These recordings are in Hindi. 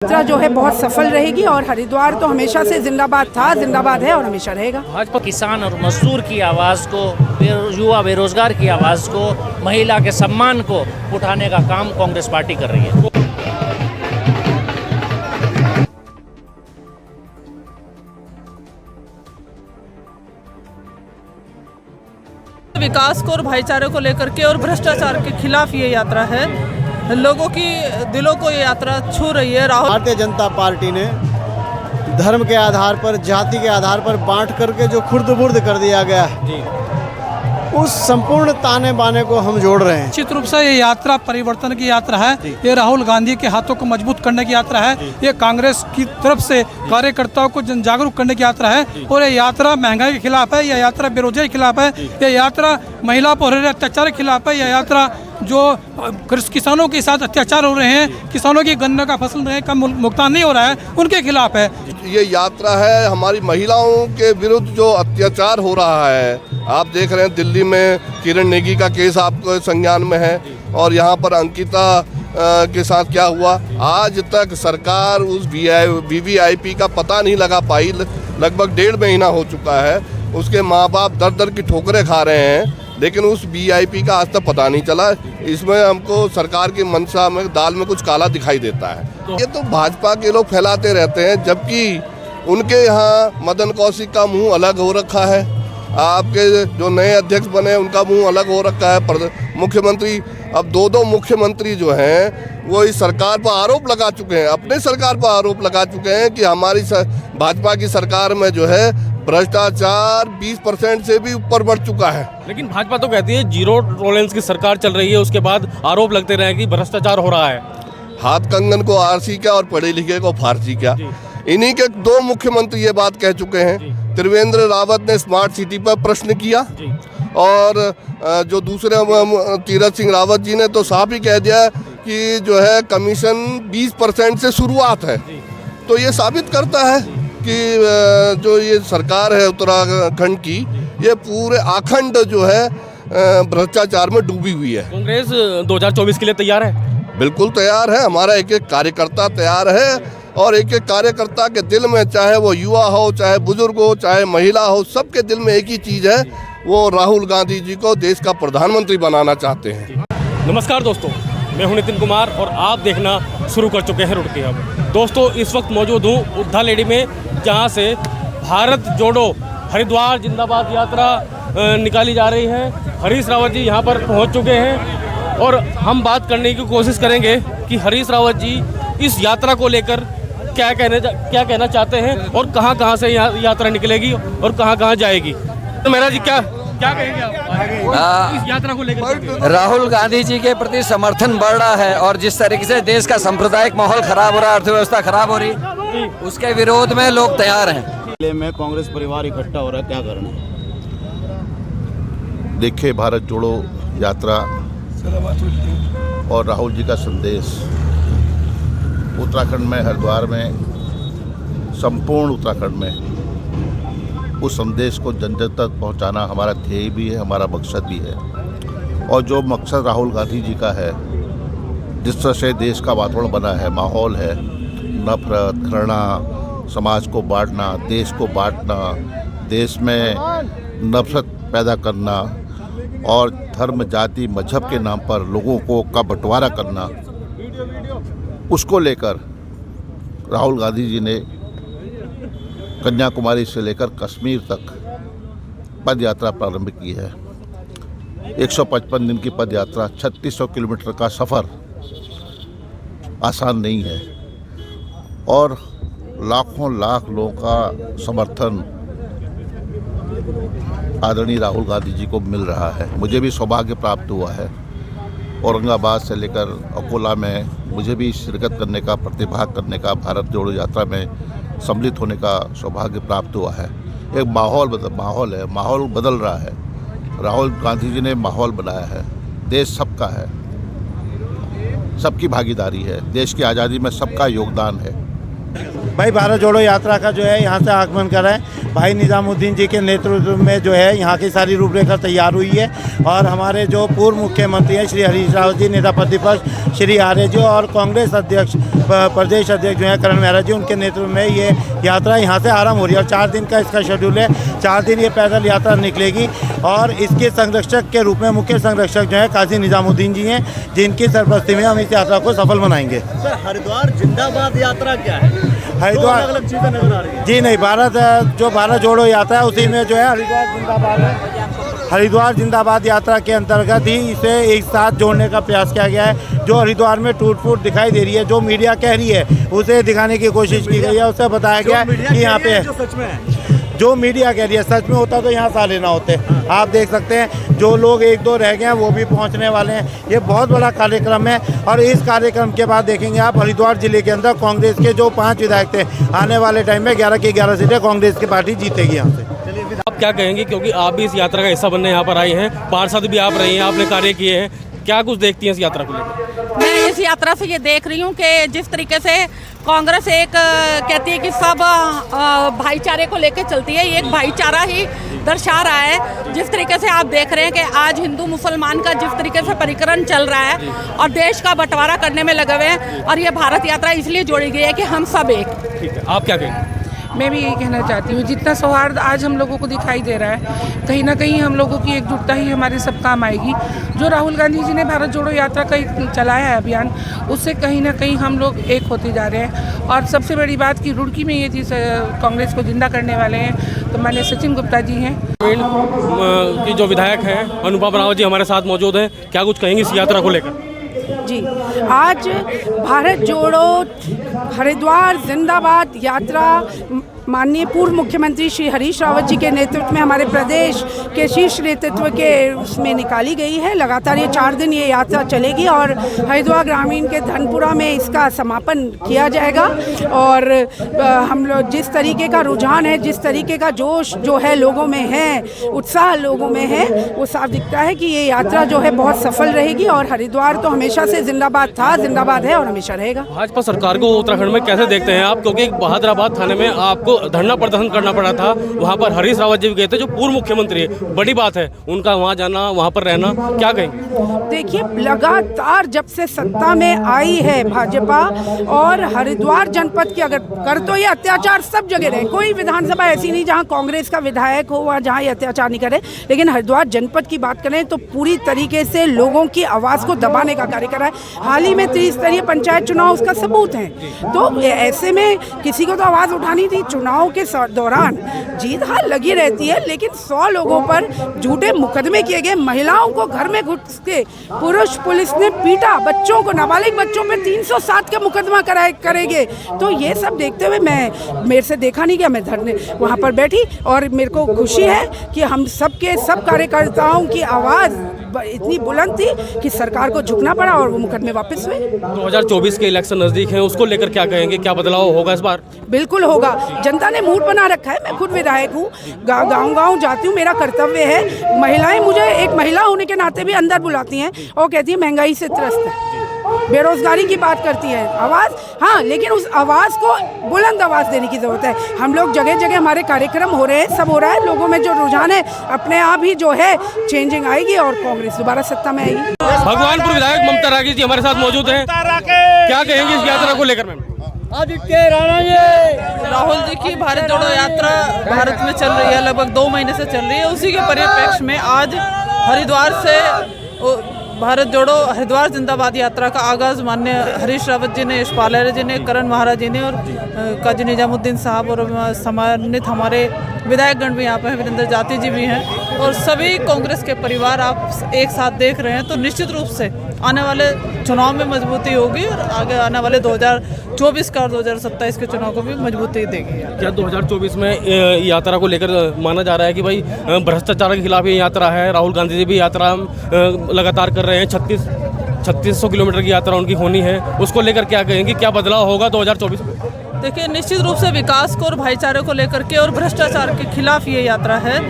यात्रा जो है बहुत सफल रहेगी और हरिद्वार तो हमेशा से जिंदाबाद था, जिंदाबाद है और हमेशा रहेगा। भाजपा किसान और मजदूर की आवाज़ को, युवा बेरोजगार की आवाज़ को, महिला के सम्मान को उठाने का काम कांग्रेस पार्टी कर रही है। विकास को और भाईचारे को लेकर के और भ्रष्टाचार के खिलाफ ये यात्रा है। लोगों की दिलों को ये यात्रा छू रही है। भारतीय जनता पार्टी ने धर्म के आधार पर, जाति के आधार पर बांट करके जो खुर्द-बुर्द कर दिया गया है, उस संपूर्ण ताने बाने को हम जोड़ रहे हैं। निश्चित रूप से ये यात्रा परिवर्तन की यात्रा है। ये राहुल गांधी के हाथों को मजबूत करने की यात्रा है। ये कांग्रेस की तरफ से कार्यकर्ताओं को जन जागरूक करने की यात्रा है। और ये यात्रा महंगाई के खिलाफ है, ये यात्रा बेरोजगारी के खिलाफ है, ये यात्रा महिला पर हो रहे अत्याचार के खिलाफ है, यह यात्रा जो किसानों के साथ अत्याचार हो रहे हैं, किसानों की गन्ने का फसल का भुगतान नहीं हो रहा है, उनके खिलाफ है। ये यात्रा है हमारी महिलाओं के विरुद्ध जो अत्याचार हो रहा है। आप देख रहे हैं दिल्ली में किरण नेगी का केस आपको संज्ञान में है, और यहाँ पर अंकिता के साथ क्या हुआ, आज तक सरकार उस वीवीआईपी का पता नहीं लगा पाई। लगभग 1.5 महीना हो चुका है। उसके माँ बाप दर दर की ठोकरें खा रहे हैं, लेकिन उस वीआईपी का आज तक पता नहीं चला। इसमें हमको सरकार की मंशा में दाल में कुछ काला दिखाई देता है। ये तो भाजपा के लोग फैलाते रहते हैं, जबकि उनके यहाँ मदन कौशिक का मुंह अलग हो रखा है। आपके जो नए अध्यक्ष बने उनका मुंह अलग हो रखा है। मुख्यमंत्री, अब 2 मुख्यमंत्री जो हैं वो इस सरकार पर आरोप लगा चुके हैं, अपने सरकार पर आरोप लगा चुके हैं कि हमारी भाजपा की सरकार में जो है भ्रष्टाचार 20% से भी ऊपर बढ़ चुका है। लेकिन भाजपा तो कहती है जीरो टॉलरेंस की सरकार चल रही है, उसके बाद आरोप लगते रहे कि भ्रष्टाचार हो रहा है। हाथ कंगन को आरसी क्या और पढ़े लिखे को फारसी क्या। इन्हीं के 2 मुख्यमंत्री ये बात कह चुके हैं। त्रिवेंद्र रावत ने स्मार्ट सिटी पर प्रश्न किया, और जो दूसरे तीरथ सिंह रावत जी ने तो साफ ही कह दिया कि जो है कमीशन 20% से शुरुआत है। तो ये साबित करता है कि जो ये सरकार है उत्तराखंड की, ये पूरे आखंड जो है भ्रष्टाचार में डूबी हुई है। कांग्रेस 2024 के लिए तैयार है? बिल्कुल तैयार है। हमारा एक एक कार्यकर्ता तैयार है, और एक एक कार्यकर्ता के दिल में, चाहे वो युवा हो, चाहे बुजुर्ग हो, चाहे महिला हो, सबके दिल में एक ही चीज़ है, वो राहुल गांधी जी को देश का प्रधानमंत्री बनाना चाहते हैं। नमस्कार दोस्तों, मैं हूं नितिन कुमार और आप देखना शुरू कर चुके हैं रुट के अब। दोस्तों, इस वक्त मौजूद हूं उद्धा लेडी में, जहां से भारत जोड़ो हरिद्वार जिंदाबाद यात्रा निकाली जा रही है। हरीश रावत जी यहां पर पहुंच चुके हैं, और हम बात करने की कोशिश करेंगे कि हरीश रावत जी इस यात्रा को लेकर क्या कहना चाहते हैं, और कहां से यात्रा निकलेगी और कहां जाएगी। तो मेरा जी क्या कहेंगे आप इस यात्रा को लेकर? राहुल गांधी जी के प्रति समर्थन बढ़ रहा है, और जिस तरीके से देश का सांप्रदायिक माहौल खराब हो रहा है, अर्थव्यवस्था खराब हो रही, उसके विरोध में लोग तैयार हैं। में कांग्रेस परिवार इकट्ठा हो रहा है, क्या करना? देखिए, भारत जोड़ो यात्रा और राहुल जी का संदेश उत्तराखंड में, हरिद्वार में, संपूर्ण उत्तराखंड में, उस संदेश को जन जन तक पहुंचाना हमारा ध्येय भी है, हमारा मकसद भी है। और जो मकसद राहुल गांधी जी का है, जिस तरह से देश का वातावरण बना है, माहौल है, नफरत, घृणा, समाज को बांटना, देश को बांटना, देश में नफरत पैदा करना, और धर्म, जाति, मजहब के नाम पर लोगों का बंटवारा करना, उसको लेकर राहुल गांधी जी ने कन्याकुमारी से लेकर कश्मीर तक पद यात्रा प्रारंभ की है। 155 दिन की पद यात्रा, 3600 किलोमीटर का सफ़र आसान नहीं है, और लाखों लाख लोगों का समर्थन आदरणीय राहुल गांधी जी को मिल रहा है। मुझे भी सौभाग्य प्राप्त हुआ है, औरंगाबाद से लेकर अकोला में मुझे भी शिरकत करने का, प्रतिभाग करने का, भारत जोड़ो यात्रा में सम्मिलित होने का सौभाग्य प्राप्त हुआ है। एक माहौल बदल रहा है। राहुल गांधी जी ने माहौल बनाया है। देश सबका है, सबकी भागीदारी है, देश की आज़ादी में सबका योगदान है। भाई भारत जोड़ो यात्रा का जो है यहाँ से आगमन करा है भाई निजामुद्दीन जी के नेतृत्व में जो है यहाँ की सारी रूपरेखा तैयार हुई है और हमारे जो पूर्व मुख्यमंत्री हैं श्री हरीश रावत जी, नेता प्रतिपक्ष श्री आर्य जी और कांग्रेस अध्यक्ष प्रदेश अध्यक्ष जो है करण मेहरा जी, उनके नेतृत्व में ये यात्रा यहाँ से आरंभ हो रही है और 4 दिन का इसका शेड्यूल है। 4 दिन ये पैदल यात्रा निकलेगी और इसके संरक्षक के रूप में मुख्य संरक्षक जो है काजी निजामुद्दीन जी हैं, जिनकी सरपरस्ती में हम इस यात्रा को सफल बनाएंगे। सर हरिद्वार जिंदाबाद यात्रा क्या है? हरिद्वार अलग अलग चीजें नजर आ रही है। जी नहीं, भारत जोड़ो यात्रा है उसी में जो है हरिद्वार जिंदाबाद है। हरिद्वार जिंदाबाद यात्रा के अंतर्गत ही इसे एक साथ जोड़ने का प्रयास किया गया है। जो हरिद्वार में टूट फूट दिखाई दे रही है, जो मीडिया कह रही है उसे दिखाने की कोशिश की गई है, उसे बताया गया है कि यहाँ पे जो मीडिया कह रही है सच में होता तो यहाँ साले ना होते। आप देख सकते हैं जो लोग 1-2 रह गए हैं वो भी पहुँचने वाले हैं। ये बहुत बड़ा कार्यक्रम है और इस कार्यक्रम के बाद देखेंगे आप हरिद्वार जिले के अंदर कांग्रेस के जो 5 विधायक थे, आने वाले टाइम में 11 की 11 सीटें कांग्रेस की पार्टी जीतेगी यहाँ से। आप क्या कहेंगे, क्योंकि आप भी इस यात्रा का हिस्सा बनने यहाँ पर आई हैं, पार्षद भी आप रही हैं, आपने कार्य किए हैं, क्या कुछ देखती हैं इस यात्रा को लेकर? मैं इस यात्रा से ये देख रही हूँ कि जिस तरीके से कांग्रेस एक कहती है कि सब भाईचारे को लेकर चलती है, ये एक भाईचारा ही दर्शा रहा है। जिस तरीके से आप देख रहे हैं कि आज हिंदू मुसलमान का जिस तरीके से परिकरण चल रहा है और देश का बंटवारा करने में लगे हुए हैं, और ये भारत यात्रा इसलिए जोड़ी गई है कि हम सब एक। ठीक है, आप क्या कहेंगे? मैं भी यही कहना चाहती हूँ, जितना सौहार्द आज हम लोगों को दिखाई दे रहा है, कहीं ना कहीं हम लोगों की एकजुटता ही हमारे सब काम आएगी। जो राहुल गांधी जी ने भारत जोड़ो यात्रा का चलाया है अभियान, उससे कहीं ना कहीं हम लोग एक होते जा रहे हैं। और सबसे बड़ी बात कि रुड़की में ये चीज़ कांग्रेस को जिंदा करने वाले हैं तो माननीय सचिन गुप्ता जी हैं की जो विधायक हैं अनुपम राव जी हमारे साथ मौजूद हैं, क्या कुछ कहेंगे इस यात्रा को लेकर? जी, आज भारत जोड़ो हरिद्वार जिंदाबाद यात्रा माननीय पूर्व मुख्यमंत्री श्री हरीश रावत जी के नेतृत्व में हमारे प्रदेश के शीर्ष नेतृत्व के उसमें निकाली गई है। लगातार ये 4 दिन ये यात्रा चलेगी और हरिद्वार ग्रामीण के धनपुरा में इसका समापन किया जाएगा। और हम लोग जिस तरीके का रुझान है, जिस तरीके का जोश जो है लोगों में है, उत्साह लोगों में है, वो साफ दिखता है कि ये यात्रा जो है बहुत सफल रहेगी। और हरिद्वार तो हमेशा से जिंदाबाद था, जिंदाबाद है और हमेशा रहेगा। भाजपा सरकार को उत्तराखंड में कैसे देखते हैं आप, क्योंकि बहादुराबाद थाने में आपको धरना प्रदर्शन करना पड़ा था, वहाँ पर हरीश रावत जी भी गए थे जो पूर्व मुख्यमंत्री है, बड़ी बात है उनका वहाँ जाना, वहाँ पर रहना, क्या कहेंगे? देखिए, लगातार जब से सत्ता में आई है भाजपा और हरिद्वार जनपद की अगर कर तो ये अत्याचार सब जगह रहे, कोई विधानसभा ऐसी नहीं जहाँ कांग्रेस का विधायक हो वहाँ जहाँ ये अत्याचार नहीं करे, लेकिन हरिद्वार जनपद की बात करें तो पूरी तरीके से लोगों की आवाज़ को दबाने का कार्य करा है। हाल ही में त्रिस्तरीय पंचायत चुनाव उसका सबूत है। तो ऐसे में किसी को तो आवाज़ उठानी थी। चुनाव के दौरान जीत हार लगी रहती है, लेकिन 100 लोगों पर झूठे मुकदमे किए गए, महिलाओं को घर में घुस के पुरुष पुलिस ने पीटा, बच्चों को, नाबालिग बच्चों पे 307 का मुकदमा करेंगे। तो ये सब देखते हुए मेरे से देखा नहीं गया, मैं धरने वहाँ पर बैठी और मेरे को खुशी है कि हम सब कार्यकर्ताओं की आवाज़ इतनी बुलंद थी कि सरकार को झुकना पड़ा और वो मुकदमे वापस हुए। 2024 के इलेक्शन नजदीक हैं, उसको लेकर क्या कहेंगे, क्या बदलाव होगा इस बार? बिल्कुल होगा, जनता ने मूड बना रखा है। मैं खुद विधायक हूँ, गाँव जाती हूँ, मेरा कर्तव्य है। महिलाएं मुझे एक महिला होने के नाते भी अंदर बुलाती हैं और कहती है महंगाई से त्रस्त है, बेरोजगारी की बात करती है, आवाज़, हाँ, लेकिन उस आवाज़ को बुलंद आवाज़ देने की ज़रूरत है। हम लोग जगह जगह हमारे कार्यक्रम हो रहे हैं, सब हो रहा है, लोगों में जो रुझान है अपने आप ही जो है चेंजिंग आएगी और कांग्रेस दोबारा सत्ता में आएगी। भगवानपुर विधायक ममता रागी जी हमारे साथ मौजूद हैं, क्या कहेंगे इस यात्रा को लेकर? मैम, राहुल जी की भारत जोड़ो यात्रा भारत में चल रही है, लगभग 2 महीने से चल रही है। उसी के परिप्रेक्ष्य में आज हरिद्वार से भारत जोड़ो हरिद्वार जिंदाबाद यात्रा का आगाज़ माननीय हरीश रावत जी ने, यशपाल आर्य जी ने, करण मेहरा जी ने और काजी निजामुद्दीन साहब और सम्मानित हमारे विधायकगण भी यहाँ पे हैं, वीरेंद्र जाति जी भी हैं और सभी कांग्रेस के परिवार आप एक साथ देख रहे हैं। तो निश्चित रूप से आने वाले चुनाव में मजबूती होगी और आगे आने वाले 2024 का और 2027 के चुनाव को भी मजबूती देगी। क्या 2024 में यात्रा को लेकर माना जा रहा है कि भाई भ्रष्टाचार के खिलाफ ये यात्रा है, राहुल गांधी जी भी यात्रा लगातार कर रहे हैं, 3600 किलोमीटर की यात्रा उनकी होनी है, उसको लेकर क्या कहेंगे, क्या बदलाव होगा 2024 में? देखिए, निश्चित रूप से विकास को और भाईचारे को लेकर के और भ्रष्टाचार के खिलाफ ये यात्रा है।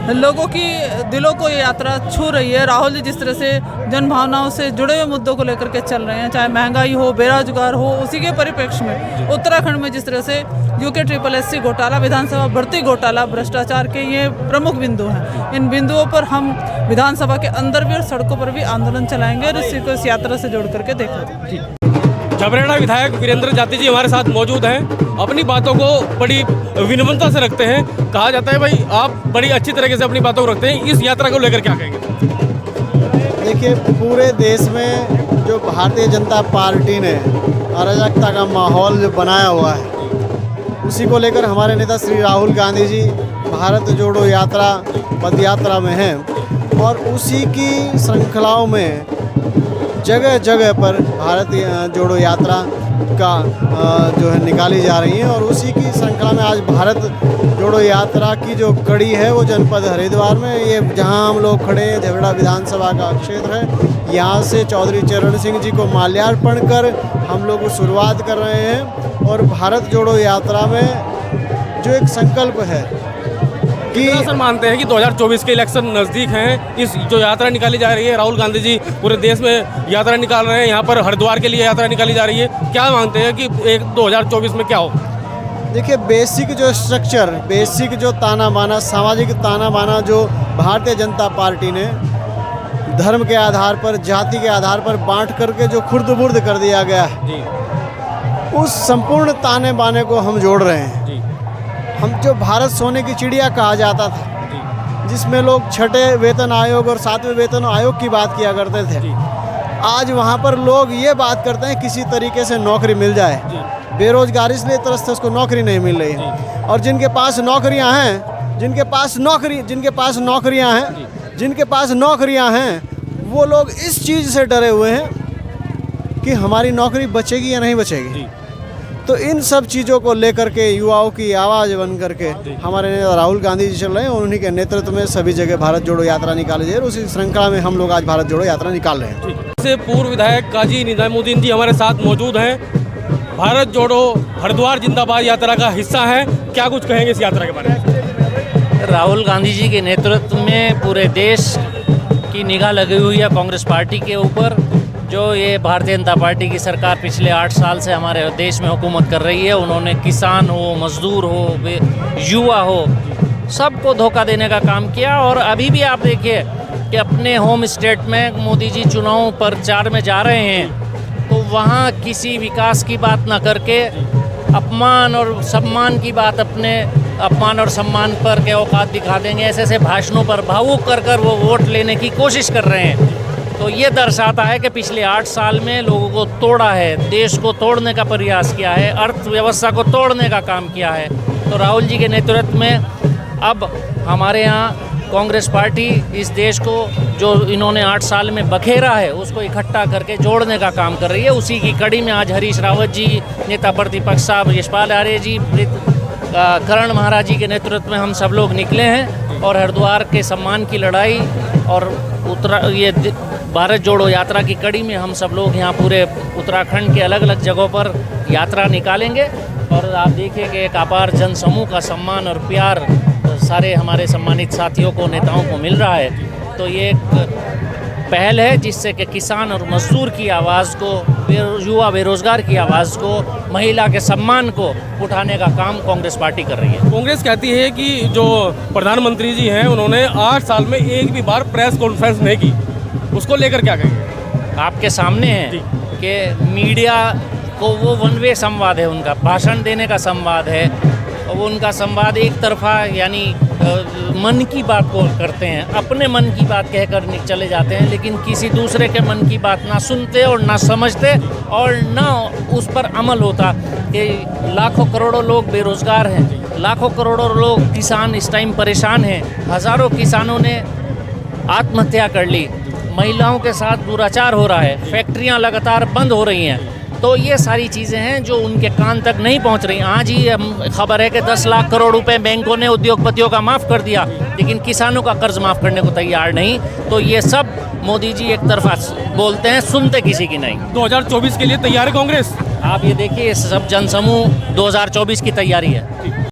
लोगों की दिलों को ये यात्रा छू रही है। राहुल जी जिस तरह से जन भावनाओं से जुड़े हुए मुद्दों को लेकर के चल रहे हैं, चाहे महंगाई हो, बेरोजगार हो, उसी के परिप्रेक्ष्य में उत्तराखंड में जिस तरह से यूके SSS घोटाला, विधानसभा भर्ती घोटाला, भ्रष्टाचार के ये प्रमुख बिंदु हैं। इन बिंदुओं पर हम विधानसभा के अंदर भी और सड़कों पर भी आंदोलन चलाएंगे और इसी को इस यात्रा से जोड़ करके देखा। जबरेड़ा विधायक वीरेंद्र जाती जी हमारे साथ मौजूद हैं, अपनी बातों को बड़ी विनम्रता से रखते हैं। कहा जाता है भाई आप बड़ी अच्छी तरीके से अपनी बातों को रखते हैं, इस यात्रा को लेकर क्या कहेंगे? देखिए, पूरे देश में जो भारतीय जनता पार्टी ने अराजकता का माहौल जो बनाया हुआ है, उसी को लेकर हमारे नेता श्री राहुल गांधी जी भारत जोड़ो यात्रा पद यात्रा में हैं और उसी की श्रृंखलाओं में जगह जगह पर भारत जोड़ो यात्रा का जो है निकाली जा रही है। और उसी की श्रृंखला में आज भारत जोड़ो यात्रा की जो कड़ी है वो जनपद हरिद्वार में, ये जहां हम लोग खड़े हैं, झबरेड़ा विधानसभा का क्षेत्र है, यहाँ से चौधरी चरण सिंह जी को माल्यार्पण कर हम लोग शुरुआत कर रहे हैं। और भारत जोड़ो यात्रा में जो एक संकल्प है कि सर मानते हैं कि 2024 के इलेक्शन नज़दीक हैं, इस जो यात्रा निकाली जा रही है, राहुल गांधी जी पूरे देश में यात्रा निकाल रहे हैं, यहाँ पर हरिद्वार के लिए यात्रा निकाली जा रही है, क्या मानते हैं कि 2024 में क्या हो? देखिए, बेसिक जो स्ट्रक्चर, बेसिक जो ताना बाना, सामाजिक ताना बाना जो भारतीय जनता पार्टी ने धर्म के आधार पर, जाति के आधार पर बांट करके जो खुर्द-बुर्द कर दिया गया है, उस संपूर्ण ताने बाने को हम जोड़ रहे हैं। हम जो भारत सोने की चिड़िया कहा जाता था, जिसमें लोग छठे वेतन आयोग और 7वें वेतन आयोग की बात किया करते थे, आज वहाँ पर लोग ये बात करते हैं किसी तरीके से नौकरी मिल जाए। बेरोजगारी इसलिए त्रस्त है, उसको नौकरी नहीं मिल रही है। और जिनके पास नौकरियाँ हैं, जिनके पास नौकरियाँ हैं, वो लोग इस चीज़ से डरे हुए हैं कि हमारी नौकरी बचेगी या नहीं बचेगी। तो इन सब चीज़ों को लेकर के युवाओं की आवाज़ बन करके हमारे नेता राहुल गांधी जी चल रहे हैं और उन्हीं के नेतृत्व में सभी जगह भारत जोड़ो यात्रा निकाली जाए और उसी श्रृंखला में हम लोग आज भारत जोड़ो यात्रा निकाल रहे हैं। से पूर्व विधायक काजी निजामुद्दीन जी हमारे साथ मौजूद हैं, भारत जोड़ो हरिद्वार जिंदाबाद यात्रा का हिस्सा है, क्या कुछ कहेंगे इस यात्रा के बारे में? राहुल गांधी जी के नेतृत्व में पूरे देश की निगाह लगी हुई है कांग्रेस पार्टी के ऊपर। जो ये भारतीय जनता पार्टी की सरकार पिछले 8 साल से हमारे देश में हुकूमत कर रही है, उन्होंने किसान हो, मजदूर हो, युवा हो, सबको धोखा देने का काम किया। और अभी भी आप देखिए कि अपने होम स्टेट में मोदी जी चुनाव प्रचार में जा रहे हैं तो वहाँ किसी विकास की बात ना करके अपमान और सम्मान की बात, अपने अपमान और सम्मान पर के औकात दिखा देंगे, ऐसे ऐसे भाषणों पर भावुक कर कर वो वोट लेने की कोशिश कर रहे हैं। तो ये दर्शाता है कि पिछले 8 साल में लोगों को तोड़ा है, देश को तोड़ने का प्रयास किया है, अर्थव्यवस्था को तोड़ने का काम किया है। तो राहुल जी के नेतृत्व में अब हमारे यहाँ कांग्रेस पार्टी इस देश को जो इन्होंने 8 साल में बखेरा है उसको इकट्ठा करके जोड़ने का काम कर रही है। उसी की कड़ी में आज हरीश रावत जी, नेता प्रतिपक्ष साहब यशपाल आर्य जी, करण महाराज जी के नेतृत्व में हम सब लोग निकले हैं और हरिद्वार के सम्मान की लड़ाई और ये भारत जोड़ो यात्रा की कड़ी में हम सब लोग यहाँ पूरे उत्तराखंड के अलग अलग जगहों पर यात्रा निकालेंगे। और आप देखिए कि एक अपार जनसमूह का सम्मान और प्यार सारे हमारे सम्मानित साथियों को, नेताओं को मिल रहा है। तो ये एक पहल है जिससे कि किसान और मजदूर की आवाज़ को, युवा बेरोजगार की आवाज़ को, महिला के सम्मान को उठाने का काम कांग्रेस पार्टी कर रही है। कांग्रेस कहती है कि जो प्रधानमंत्री जी हैं उन्होंने 8 साल में एक भी बार प्रेस कॉन्फ्रेंस नहीं की, उसको लेकर क्या कहेंगे? आपके सामने है कि मीडिया को वो वन वे संवाद है, उनका भाषण देने का संवाद है और वो उनका संवाद एक तरफा, यानी मन की बात को करते हैं, अपने मन की बात कहकर चले जाते हैं, लेकिन किसी दूसरे के मन की बात ना सुनते और ना समझते और ना उस पर अमल होता। कि लाखों करोड़ों लोग बेरोजगार हैं, लाखों करोड़ों लोग किसान इस टाइम परेशान हैं, हज़ारों किसानों ने आत्महत्या कर ली, महिलाओं के साथ दुराचार हो रहा है, फैक्ट्रियां लगातार बंद हो रही हैं। तो ये सारी चीज़ें हैं जो उनके कान तक नहीं पहुंच रही। आज ही खबर है कि 10 लाख करोड़ रुपए बैंकों ने उद्योगपतियों का माफ़ कर दिया, लेकिन किसानों का कर्ज माफ़ करने को तैयार नहीं। तो ये सब मोदी जी एक तरफा बोलते हैं, सुनते किसी की नहीं। 2024 के लिए तैयार है कांग्रेस? आप ये देखिए, सब जनसमूह 2024 की तैयारी है।